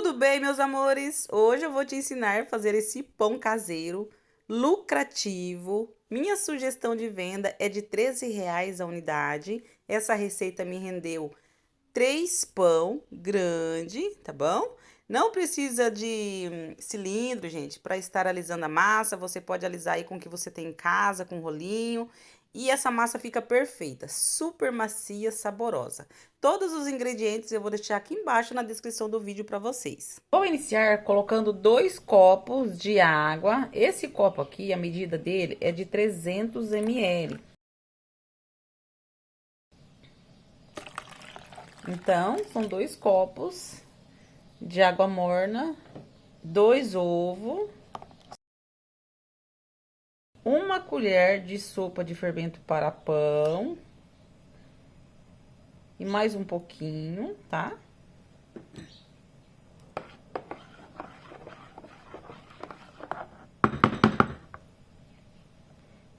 Tudo bem, meus amores? Hoje eu vou te ensinar a fazer esse pão caseiro lucrativo. Minha sugestão de venda é de R$ 13 a unidade. Essa receita me rendeu 3 pão grande, tá bom? Não precisa de cilindro, gente, para estar alisando a massa. Você pode alisar aí com o que você tem em casa, com rolinho. E essa massa fica perfeita, super macia, saborosa. Todos os ingredientes eu vou deixar aqui embaixo na descrição do vídeo para vocês. Vou iniciar colocando 2 copos de água. Esse copo aqui, a medida dele é de 300 ml. Então, são 2 copos de água morna, 2 ovos, 1 colher de sopa de fermento para pão e mais um pouquinho, tá?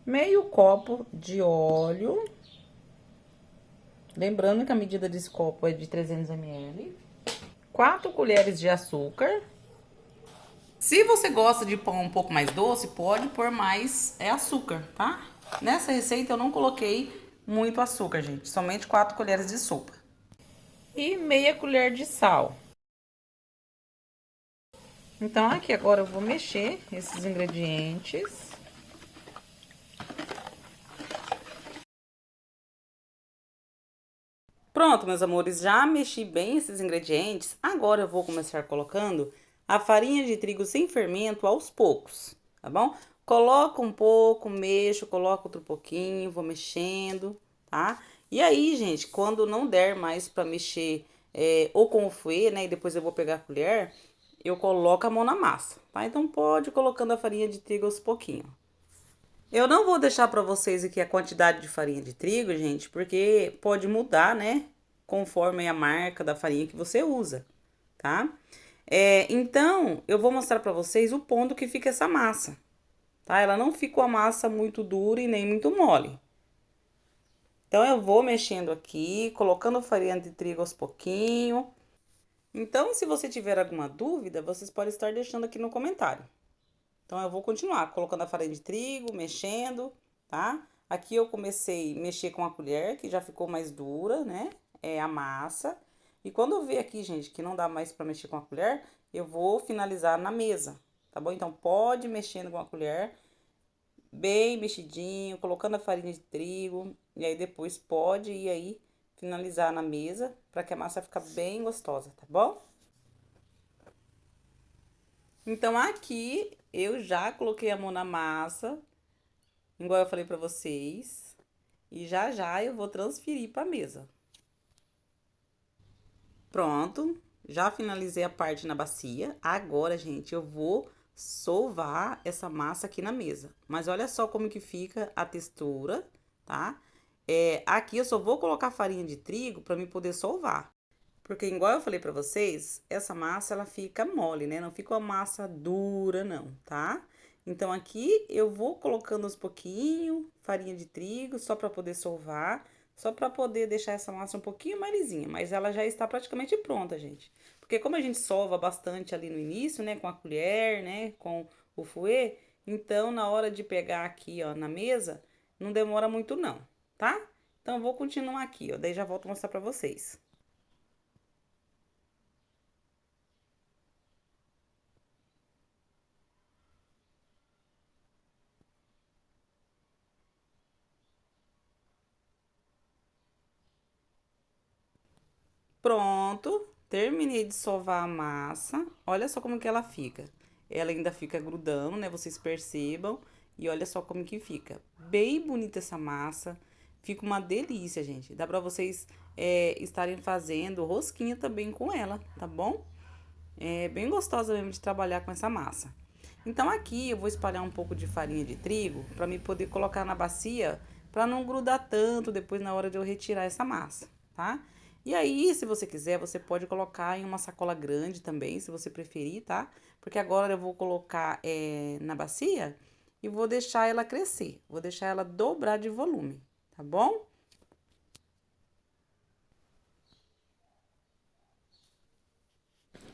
Meio copo de óleo, lembrando que a medida desse copo é de 300 ml. 4 colheres de açúcar. Se você gosta de pão um pouco mais doce, pode pôr mais açúcar, tá? Nessa receita eu não coloquei muito açúcar, gente. Somente 4 colheres de sopa. E meia colher de sal. Então, aqui agora eu vou mexer esses ingredientes. Pronto, meus amores, já mexi bem esses ingredientes. Agora eu vou começar colocando a farinha de trigo sem fermento aos poucos, tá bom? Coloco um pouco, mexo, coloco outro pouquinho, vou mexendo, tá? E aí, gente, quando não der mais pra mexer ou com o fouet, né, e depois eu vou pegar a colher, eu coloco a mão na massa, tá? Então pode ir colocando a farinha de trigo aos pouquinhos. Eu não vou deixar para vocês aqui a quantidade de farinha de trigo, gente, porque pode mudar, né? Conforme a marca da farinha que você usa, tá? Então, eu vou mostrar para vocês o ponto que fica essa massa, tá? Ela não fica uma massa muito dura e nem muito mole. Então, eu vou mexendo aqui, colocando farinha de trigo aos pouquinhos. Então, se você tiver alguma dúvida, vocês podem estar deixando aqui no comentário. Então, eu vou continuar colocando a farinha de trigo, mexendo, tá? Aqui eu comecei a mexer com a colher, que já ficou mais dura, né? A massa. E quando eu ver aqui, gente, que não dá mais pra mexer com a colher, eu vou finalizar na mesa, tá bom? Então, pode ir mexendo com a colher, bem mexidinho, colocando a farinha de trigo. E aí, depois pode ir aí finalizar na mesa, pra que a massa fique bem gostosa, tá bom? Então, aqui eu já coloquei a mão na massa, igual eu falei pra vocês. E já já eu vou transferir pra mesa. Pronto, já finalizei a parte na bacia. Agora, gente, eu vou sovar essa massa aqui na mesa. Mas olha só como que fica a textura, tá? Aqui eu só vou colocar farinha de trigo pra me poder sovar. Porque, igual eu falei pra vocês, essa massa, ela fica mole, né? Não fica uma massa dura, não, tá? Então, aqui eu vou colocando aos pouquinho farinha de trigo, só pra poder sovar, só pra poder deixar essa massa um pouquinho mais lisinha. Mas ela já está praticamente pronta, gente. Porque como a gente sova bastante ali no início, né? Com a colher, né? Com o fouet, então, na hora de pegar aqui, ó, na mesa, não demora muito não, tá? Então, eu vou continuar aqui, ó, daí já volto a mostrar pra vocês. Pronto, terminei de sovar a massa. Olha só como que ela fica. Ela ainda fica grudando, né? Vocês percebam. E olha só como que fica. Bem bonita essa massa. Fica uma delícia, gente. Dá pra vocês estarem fazendo rosquinha também com ela, tá bom? É bem gostosa mesmo de trabalhar com essa massa. Então aqui eu vou espalhar um pouco de farinha de trigo pra me poder colocar na bacia, pra não grudar tanto depois na hora de eu retirar essa massa, tá? E aí, se você quiser, você pode colocar em uma sacola grande também, se você preferir, tá? Porque agora eu vou colocar na bacia e vou deixar ela crescer. Vou deixar ela dobrar de volume, tá bom?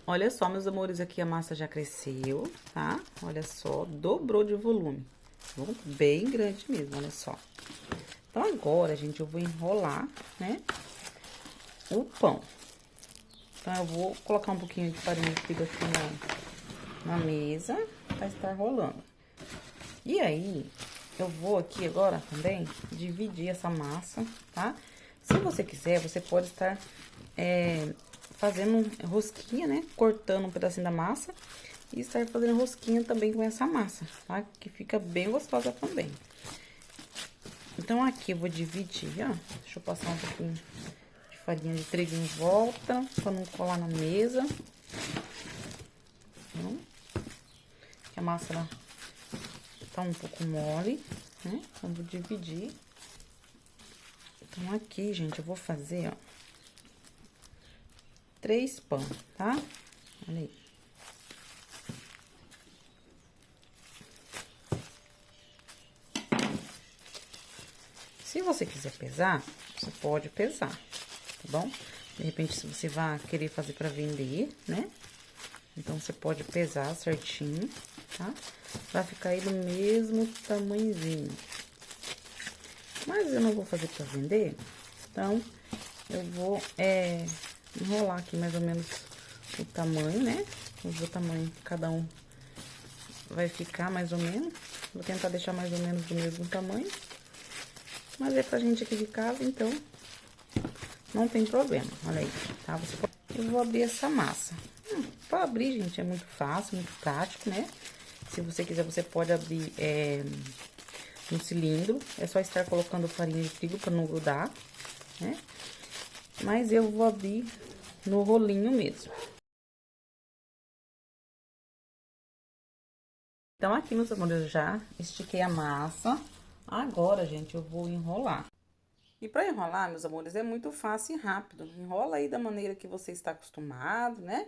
Olha só, meus amores, aqui a massa já cresceu, tá? Olha só, dobrou de volume. Bem grande mesmo, olha só. Então, agora, gente, eu vou enrolar, né, o pão. Então, eu vou colocar um pouquinho de farinha de trigo aqui na mesa pra estar rolando. E aí, eu vou aqui agora também dividir essa massa, tá? Se você quiser, você pode estar fazendo rosquinha, né? Cortando um pedacinho da massa e estar fazendo rosquinha também com essa massa, tá? Que fica bem gostosa também. Então, aqui eu vou dividir, ó. Deixa eu passar um pouquinho de farinha de trigo em volta, pra não colar na mesa. Então, a massa, ela tá um pouco mole, né? Então, vou dividir. Então, aqui, gente, eu vou fazer, ó, 3 pão, tá? Olha aí. Se você quiser pesar, você pode pesar, tá bom? De repente, se você vai querer fazer pra vender, né? Então, você pode pesar certinho, tá? Vai ficar aí do mesmo tamanhozinho. Mas eu não vou fazer pra vender, então, eu vou enrolar aqui mais ou menos o tamanho, né? Vou ver o tamanho que cada um vai ficar mais ou menos. Vou tentar deixar mais ou menos do mesmo tamanho. Mas é pra gente aqui de casa, então não tem problema. Olha aí, tá? Eu vou abrir essa massa. Pra abrir, gente, é muito fácil, muito prático, né? Se você quiser, você pode abrir no cilindro. É só estar colocando farinha de trigo pra não grudar, né? Mas eu vou abrir no rolinho mesmo. Então, aqui, meus amores, eu já estiquei a massa. Agora, gente, eu vou enrolar. E para enrolar, meus amores, é muito fácil e rápido. Enrola aí da maneira que você está acostumado, né?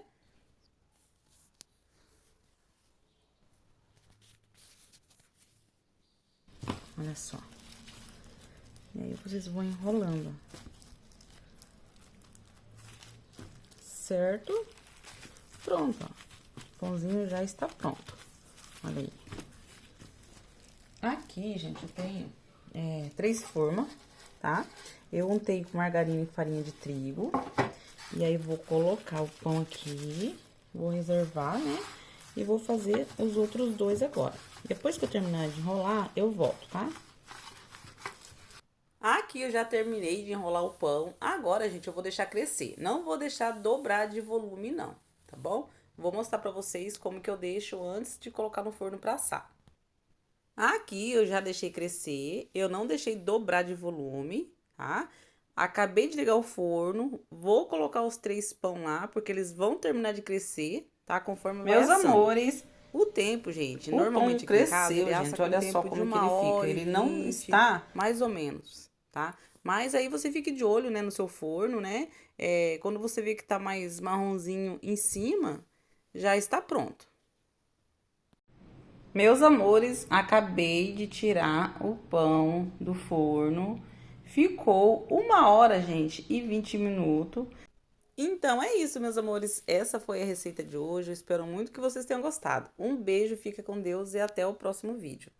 Olha só. E aí, vocês vão enrolando. Certo? Pronto, ó. O pãozinho já está pronto. Olha aí. Aqui, gente, eu tenho 3 formas, tá? Eu untei com margarina e farinha de trigo. E aí, vou colocar o pão aqui. Vou reservar, né? E vou fazer os outros 2 agora. Depois que eu terminar de enrolar, eu volto, tá? Aqui eu já terminei de enrolar o pão. Agora, gente, eu vou deixar crescer. Não vou deixar dobrar de volume, não, tá bom? Vou mostrar pra vocês como que eu deixo antes de colocar no forno pra assar. Aqui eu já deixei crescer, eu não deixei dobrar de volume, tá? Acabei de ligar o forno, vou colocar os 3 pão lá, porque eles vão terminar de crescer, tá? Conforme vai assando. Meus amores, o tempo, gente, normalmente aqui em casa, ele assa com olha tempo só de como que 1 ele fica. hora e Ele não 20, está mais ou menos, tá? Mas aí você fique de olho, né, no seu forno, né? Quando você vê que tá mais marronzinho em cima, já está pronto. Meus amores, acabei de tirar o pão do forno. Ficou 1 hora, gente, e 20 minutos. Então é isso, meus amores. Essa foi a receita de hoje. Eu espero muito que vocês tenham gostado. Um beijo, fica com Deus e até o próximo vídeo.